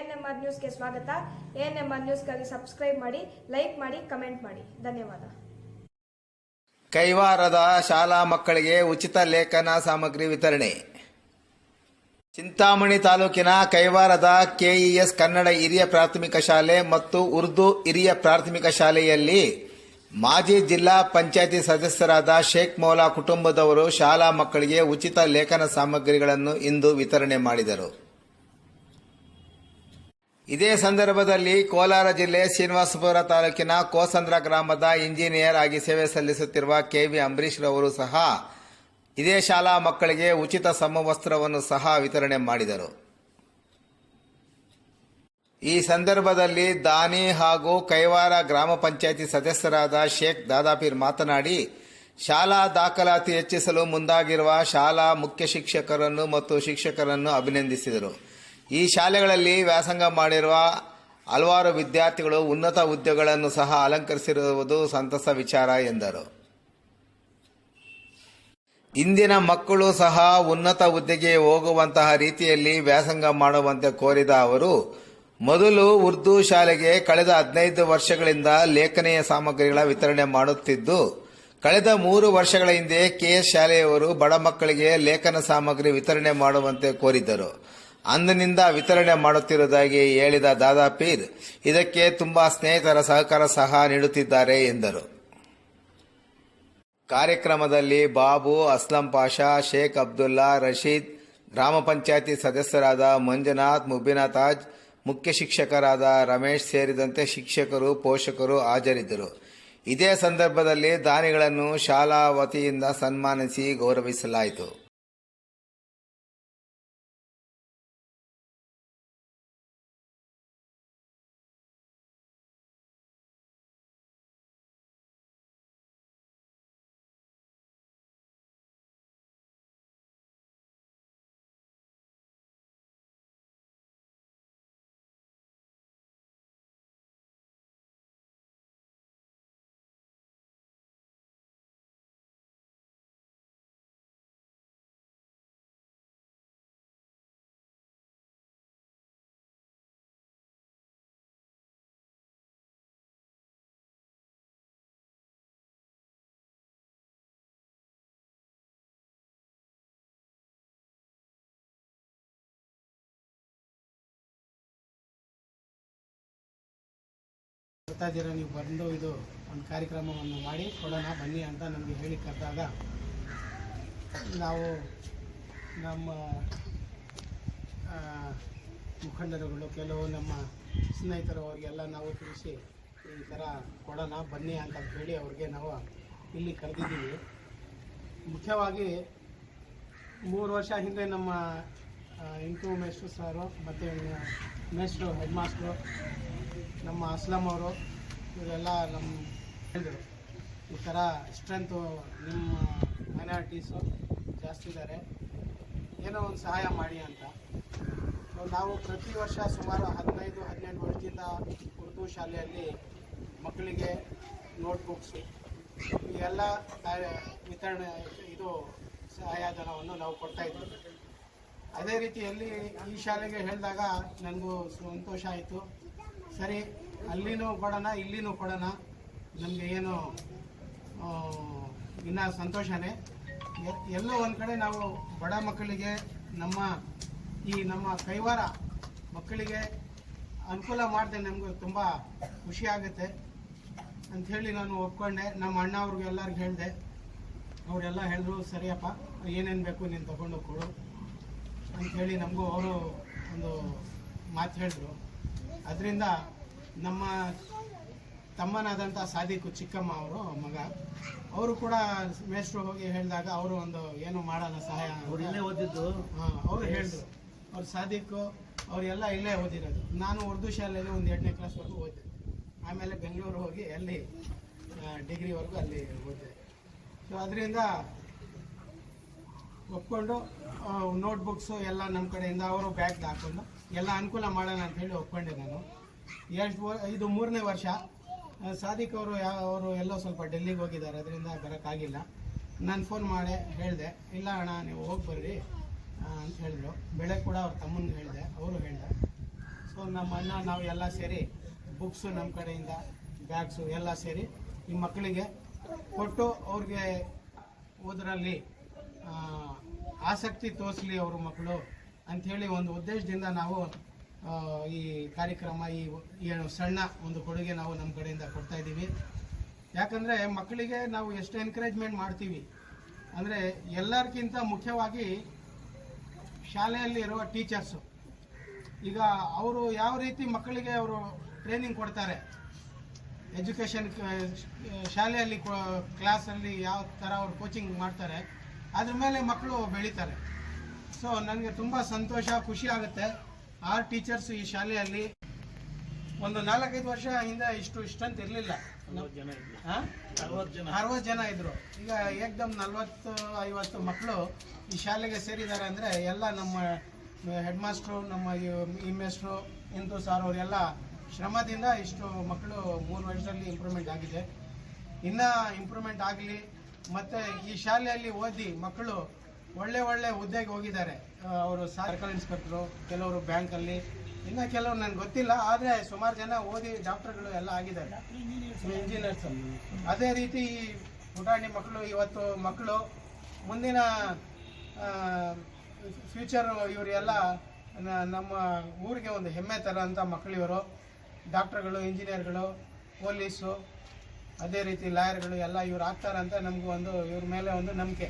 ANMR ನ್ಯೂಸ್ಗೆ ಸ್ವಾಗತ. ANMR ನ್ಯೂಸ್ಗಾಗಿ subscribe ಮಾಡಿ, ಲೈಕ್ ಮಾಡಿ, ಕಮೆಂಟ್ ಮಾಡಿ. ಧನ್ಯವಾದ. ಕೈವಾರದ ಶಾಲಾ ಮಕ್ಕಳಿಗೆ ಉಚಿತ ಲೇಖನ ಸಾಮಗ್ರಿ ವಿತರಣೆ. ಚಿಂತಾಮಣಿ ತಾಲೂಕಿನ ಕೈವಾರದ ಕೆಇಎಸ್ ಕನ್ನಡ ಹಿರಿಯ ಪ್ರಾಥಮಿಕ ಶಾಲೆ ಮತ್ತು ಉರ್ದು ಹಿರಿಯ ಪ್ರಾಥಮಿಕ ಶಾಲೆಯಲ್ಲಿ ಮಾಜಿ ಜಿಲ್ಲಾ ಪಂಚಾಯಿತಿ ಸದಸ್ಯರಾದ ಶೇಖ್ ಮೌಲಾ ಕುಟುಂಬದವರು ಶಾಲಾ ಮಕ್ಕಳಿಗೆ ಉಚಿತ ಲೇಖನ ಸಾಮಗ್ರಿಗಳನ್ನು ಇಂದು ವಿತರಣೆ ಮಾಡಿದರು. ಇದೇ ಸಂದರ್ಭದಲ್ಲಿ ಕೋಲಾರ ಜಿಲ್ಲೆ ಶ್ರೀನಿವಾಸಪುರ ತಾಲೂಕಿನ ಕೋಸಂದ್ರ ಗ್ರಾಮದ ಇಂಜಿನಿಯರ್ ಆಗಿ ಸೇವೆ ಸಲ್ಲಿಸುತ್ತಿರುವ ಕೆವಿ ಅಂಬರೀಶ್ ರವರು ಸಹ ಇದೇ ಶಾಲಾ ಮಕ್ಕಳಿಗೆ ಉಚಿತ ಸಮವಸ್ತ್ರವನ್ನು ಸಹ ವಿತರಣೆ ಮಾಡಿದರು. ಈ ಸಂದರ್ಭದಲ್ಲಿ ದಾನಿ ಹಾಗೂ ಕೈವಾರ ಗ್ರಾಮ ಪಂಚಾಯಿತಿ ಸದಸ್ಯರಾದ ಶೇಖ್ ದಾದಾಪೀರ್ ಮಾತನಾಡಿ, ಶಾಲಾ ದಾಖಲಾತಿ ಹೆಚ್ಚಿಸಲು ಮುಂದಾಗಿರುವ ಶಾಲಾ ಮುಖ್ಯ ಶಿಕ್ಷಕರನ್ನು ಮತ್ತು ಶಿಕ್ಷಕರನ್ನು ಅಭಿನಂದಿಸಿದರು. ಈ ಶಾಲೆಗಳಲ್ಲಿ ವ್ಯಾಸಂಗ ಮಾಡಿರುವ ಹಲವಾರು ವಿದ್ಯಾರ್ಥಿಗಳು ಉನ್ನತ ಹುದ್ದೆಗಳನ್ನು ಸಹ ಅಲಂಕರಿಸಿರುವುದು ಸಂತಸ ವಿಚಾರ ಎಂದರು. ಇಂದಿನ ಮಕ್ಕಳು ಸಹ ಉನ್ನತ ಹುದ್ದೆಗೆ ಹೋಗುವಂತಹ ರೀತಿಯಲ್ಲಿ ವ್ಯಾಸಂಗ ಮಾಡುವಂತೆ ಕೋರಿದ ಅವರು, ಮೊದಲು ಉರ್ದು ಶಾಲೆಗೆ ಕಳೆದ 15 ವರ್ಷಗಳಿಂದ ಲೇಖನೆಯ ಸಾಮಗ್ರಿಗಳ ವಿತರಣೆ ಮಾಡುತ್ತಿದ್ದು, ಕಳೆದ 3 ವರ್ಷಗಳ ಹಿಂದೆ ಕೆಎಸ್ ಶಾಲೆಯವರು ಬಡ ಮಕ್ಕಳಿಗೆ ಲೇಖನ ಸಾಮಗ್ರಿ ವಿತರಣೆ ಮಾಡುವಂತೆ ಕೋರಿದ್ದರು. ಅಂದಿನಿಂದ ವಿತರಣೆ ಮಾಡುತ್ತಿರುವುದಾಗಿ ಹೇಳಿದ ದಾದಾಪೀರ್, ಇದಕ್ಕೆ ತುಂಬಾ ಸ್ನೇಹಿತರ ಸಹಕಾರ ಸಹ ನೀಡುತ್ತಿದ್ದಾರೆ ಎಂದರು. ಕಾರ್ಯಕ್ರಮದಲ್ಲಿ ಬಾಬು, ಅಸ್ಲಂ ಪಾಷಾ, ಶೇಖ್ ಅಬ್ದುಲ್ಲಾ, ರಶೀದ್, ಗ್ರಾಮ ಪಂಚಾಯಿತಿ ಸದಸ್ಯರಾದ ಮಂಜುನಾಥ್, ಮುಬಿನಾ ತಾಜ್, ಮುಖ್ಯ ಶಿಕ್ಷಕರಾದ ರಮೇಶ್ ಸೇರಿದಂತೆ ಶಿಕ್ಷಕರು, ಪೋಷಕರು ಹಾಜರಿದ್ದರು. ಇದೇ ಸಂದರ್ಭದಲ್ಲಿ ದಾನಿಗಳನ್ನು ಶಾಲಾ ವತಿಯಿಂದ ಸನ್ಮಾನಿಸಿ ಗೌರವಿಸಲಾಯಿತು. ಬರ್ತಾ ಇದ್ದೀರಾ, ನೀವು ಬಂದು ಇದು ಒಂದು ಕಾರ್ಯಕ್ರಮವನ್ನು ಮಾಡಿ ಕೊಡೋಣ ಬನ್ನಿ ಅಂತ ನಮಗೆ ಹೇಳಿ ಕರೆದಾಗ ನಾವು ನಮ್ಮ ಮುಖಂಡರುಗಳು, ಕೆಲವು ನಮ್ಮ ಸ್ನೇಹಿತರು ಅವರಿಗೆಲ್ಲ ನಾವು ತಿಳಿಸಿ ಈ ಥರ ಕೊಡೋಣ ಬನ್ನಿ ಅಂತ ಹೇಳಿ ಅವ್ರಿಗೆ ನಾವು ಇಲ್ಲಿ ಕರೆದಿದ್ದೀವಿ. ಮುಖ್ಯವಾಗಿ 3 ವರ್ಷ ಹಿಂದೆ ನಮ್ಮ ಇಂಟು ಮೇಸ್ಟ್ರು ಸಾರು ಮತ್ತು ಮೇಸ್ಟ್ರು ಹೆಡ್ ಮಾಸ್ಟ್ರು ನಮ್ಮ ಅಸ್ಲಂ ಅವರು ಇವರೆಲ್ಲ ನಮ್ಮ ಹೇಳಿದರು, ಈ ಥರ ಸ್ಟ್ರೆಂತು ನಿಮ್ಮ ಮೈನಾರಿಟೀಸು ಜಾಸ್ತಿ ಇದ್ದಾರೆ, ಏನೋ ಒಂದು ಸಹಾಯ ಮಾಡಿ ಅಂತ. ಸೊ ನಾವು ಪ್ರತಿ ವರ್ಷ ಸುಮಾರು 15-18 ವರ್ಷದಿಂದ ಉರ್ದು ಶಾಲೆಯಲ್ಲಿ ಮಕ್ಕಳಿಗೆ ನೋಟ್ಬುಕ್ಸು ಎಲ್ಲ ವಿತರಣೆ ಇದು ಸಹಾಯಧನವನ್ನು ನಾವು ಕೊಡ್ತಾಯಿದ್ದೀವಿ. ಅದೇ ರೀತಿಯಲ್ಲಿ ಈ ಶಾಲೆಗೆ ಹೇಳಿದಾಗ ನನಗೂ ಸಂತೋಷ ಆಯಿತು. ಸರಿ, ಅಲ್ಲಿನೂ ಕೊಡೋಣ ಇಲ್ಲಿನೂ ಕೊಡೋಣ, ನಮಗೆ ಏನು ಇನ್ನು ಸಂತೋಷನೇ. ಎಲ್ಲೋ ಒಂದು ಕಡೆ ನಾವು ಬಡ ಮಕ್ಕಳಿಗೆ ನಮ್ಮ ಕೈವಾರ ಮಕ್ಕಳಿಗೆ ಅನುಕೂಲ ಮಾಡಿದೆ ನಮಗೂ ತುಂಬ ಖುಷಿ ಆಗುತ್ತೆ ಅಂಥೇಳಿ ನಾನು ಒಪ್ಕೊಂಡೆ. ನಮ್ಮ ಅಣ್ಣ ಅವ್ರಿಗೆ ಎಲ್ಲರಿಗೂ ಹೇಳಿದೆ, ಅವರೆಲ್ಲ ಹೇಳಿದ್ರು ಸರಿಯಪ್ಪ ಏನೇನು ಬೇಕು ನೀನು ತಗೊಂಡು ಕೊಡು ಅಂಥೇಳಿ ನಮಗೂ ಅವರು ಒಂದು ಮಾತು ಹೇಳಿದ್ರು. ಅದರಿಂದ ನಮ್ಮ ತಮ್ಮನಾದಂಥ ಸಾದಿಕು ಚಿಕ್ಕಮ್ಮ ಅವರು ಮಗ, ಅವರು ಕೂಡ ಮೇಸ್ಟ್ರು ಹೋಗಿ ಹೇಳಿದಾಗ ಅವರು ಒಂದು ಏನು ಮಾಡೋಣ ಸಹಾಯ ಇಲ್ಲೇ ಓದಿದ್ದು. ಅವರು ಹೇಳಿದ್ರು, ಅವ್ರು ಸಾದಿಕು ಅವರೆಲ್ಲ ಇಲ್ಲೇ ಓದಿರೋದು. ನಾನು ಉರ್ದು ಶಾಲೆಯಲ್ಲಿ ಒಂದು 8ನೇ ಕ್ಲಾಸ್ವರೆಗೂ ಓದಿದೆ. ಆಮೇಲೆ ಬೆಂಗಳೂರು ಹೋಗಿ ಅಲ್ಲಿ ಡಿಗ್ರಿವರೆಗೂ ಅಲ್ಲಿ ಓದಿದೆ. ಸೊ ಅದರಿಂದ ಒಪ್ಕೊಂಡು ನೋಟ್ಬುಕ್ಸು ಎಲ್ಲ ನಮ್ಮ ಕಡೆಯಿಂದ ಅವರು ಬ್ಯಾಗ್ ಹಾಕ್ಕೊಂಡು ಎಲ್ಲ ಅನುಕೂಲ ಮಾಡೋಣ ಅಂಥೇಳಿ ಒಪ್ಕೊಂಡೆ ನಾನು. ಇದು 3ನೇ ವರ್ಷ. ಸಾದಿಕ್ ಅವರು ಎಲ್ಲೋ ಸ್ವಲ್ಪ ಡೆಲ್ಲಿಗೆ ಹೋಗಿದ್ದಾರೆ, ಅದರಿಂದ ಬರೋಕ್ಕಾಗಿಲ್ಲ. ನಾನು ಫೋನ್ ಮಾಡಿ ಹೇಳಿದೆ, ಇಲ್ಲ ಅಣ್ಣ ನೀವು ಹೋಗಿ ಬರ್ರಿ ಅಂತ ಹೇಳಿದ್ರು. ಬೆಳಗ್ಗೆ ಕೂಡ ಅವ್ರ ತಮ್ಮನಿಗೆ ಹೇಳಿದೆ, ಅವರು ಹೇಳಿದೆ. ಸೊ ಸೊ ನಮ್ಮ ಅಣ್ಣ ನಾವು ಎಲ್ಲ ಸೇರಿ ಬುಕ್ಸು ನಮ್ಮ ಕಡೆಯಿಂದ ಬ್ಯಾಗ್ಸು ಎಲ್ಲ ಸೇರಿ ಈ ಮಕ್ಕಳಿಗೆ ಕೊಟ್ಟು ಅವ್ರಿಗೆ ಓದರಲ್ಲಿ ಆಸಕ್ತಿ ತೋರಿಸಲಿ ಅವ್ರ ಮಕ್ಕಳು ಅಂಥೇಳಿ ಒಂದು ಉದ್ದೇಶದಿಂದ ನಾವು ಈ ಕಾರ್ಯಕ್ರಮ ಈ ಏನು ಸಣ್ಣ ಒಂದು ಕೊಡುಗೆ ನಾವು ನಮ್ಮ ಕಡೆಯಿಂದ ಕೊಡ್ತಾ ಇದ್ದೀವಿ. ಯಾಕಂದರೆ ಮಕ್ಕಳಿಗೆ ನಾವು ಎಷ್ಟು ಎನ್ಕರೇಜ್ಮೆಂಟ್ ಮಾಡ್ತೀವಿ ಅಂದರೆ ಎಲ್ಲರಿಗಿಂತ ಮುಖ್ಯವಾಗಿ ಶಾಲೆಯಲ್ಲಿರುವ ಟೀಚರ್ಸು. ಈಗ ಅವರು ಯಾವ ರೀತಿ ಮಕ್ಕಳಿಗೆ ಅವರು ಟ್ರೈನಿಂಗ್ ಕೊಡ್ತಾರೆ, ಎಜುಕೇಷನ್ ಶಾಲೆಯಲ್ಲಿ ಕ್ಲಾಸಲ್ಲಿ ಯಾವ ಥರ ಅವರು ಕೋಚಿಂಗ್ ಮಾಡ್ತಾರೆ, ಅದ್ರ ಮೇಲೆ ಮಕ್ಕಳು ಬೆಳೀತಾರೆ. ಸೊ ನನಗೆ ತುಂಬ ಸಂತೋಷ, ಖುಷಿ ಆಗುತ್ತೆ. ಆ ಟೀಚರ್ಸ್ ಈ ಶಾಲೆಯಲ್ಲಿ ಒಂದು 4-5 ವರ್ಷ ಹಿಂದೆ ಇಷ್ಟಂತ ಇರಲಿಲ್ಲ, 60 ಜನ ಇದ್ರು. ಈಗ ಏಕ್ದಮ್ 40-50 ಮಕ್ಕಳು ಈ ಶಾಲೆಗೆ ಸೇರಿದ್ದಾರೆ ಅಂದರೆ ಎಲ್ಲ ನಮ್ಮ ಹೆಡ್ ಮಾಸ್ಟ್ರು, ನಮ್ಮ ಈ ಮೇಸ್ಟ್ರು, ಇಂದು ಸಾರ್ ಅವರೆಲ್ಲ ಶ್ರಮದಿಂದ ಇಷ್ಟು ಮಕ್ಕಳು 3 ವರ್ಷದಲ್ಲಿ ಇಂಪ್ರೂವ್ಮೆಂಟ್ ಆಗಿದೆ. ಇನ್ನೂ ಇಂಪ್ರೂವ್ಮೆಂಟ್ ಆಗಲಿ. ಮತ್ತು ಈ ಶಾಲೆಯಲ್ಲಿ ಓದಿ ಮಕ್ಕಳು ಒಳ್ಳೆ ಹುದ್ದೆಗೆ ಹೋಗಿದ್ದಾರೆ. ಅವರು ಸರ್ಕಲ್ ಇನ್ಸ್ಪೆಕ್ಟ್ರು, ಕೆಲವರು ಬ್ಯಾಂಕಲ್ಲಿ, ಇನ್ನು ಕೆಲವರು ನನಗೆ ಗೊತ್ತಿಲ್ಲ. ಆದರೆ ಸುಮಾರು ಜನ ಓದಿ ಡಾಕ್ಟರ್ಗಳು ಎಲ್ಲ ಆಗಿದ್ದಾರೆ, ಇಂಜಿನಿಯರ್ಸ್. ಅದೇ ರೀತಿ ಈ ಪುಟಾಣಿ ಮಕ್ಕಳು ಇವತ್ತು ಮಕ್ಕಳು ಮುಂದಿನ ಫ್ಯೂಚರ್ ಇವರೆಲ್ಲ ನಮ್ಮ ಊರಿಗೆ ಒಂದು ಹೆಮ್ಮೆ ಥರ ಅಂತ ಮಕ್ಕಳು ಇವರು. ಡಾಕ್ಟರ್ಗಳು, ಇಂಜಿನಿಯರ್ಗಳು, ಪೊಲೀಸು, ಅದೇ ರೀತಿ ಲಾಯರ್ಗಳು ಎಲ್ಲ ಇವ್ರು ಆಗ್ತಾರಂತ ನಮಗೂ ಒಂದು ಇವ್ರ ಮೇಲೆ ಒಂದು ನಂಬಿಕೆ.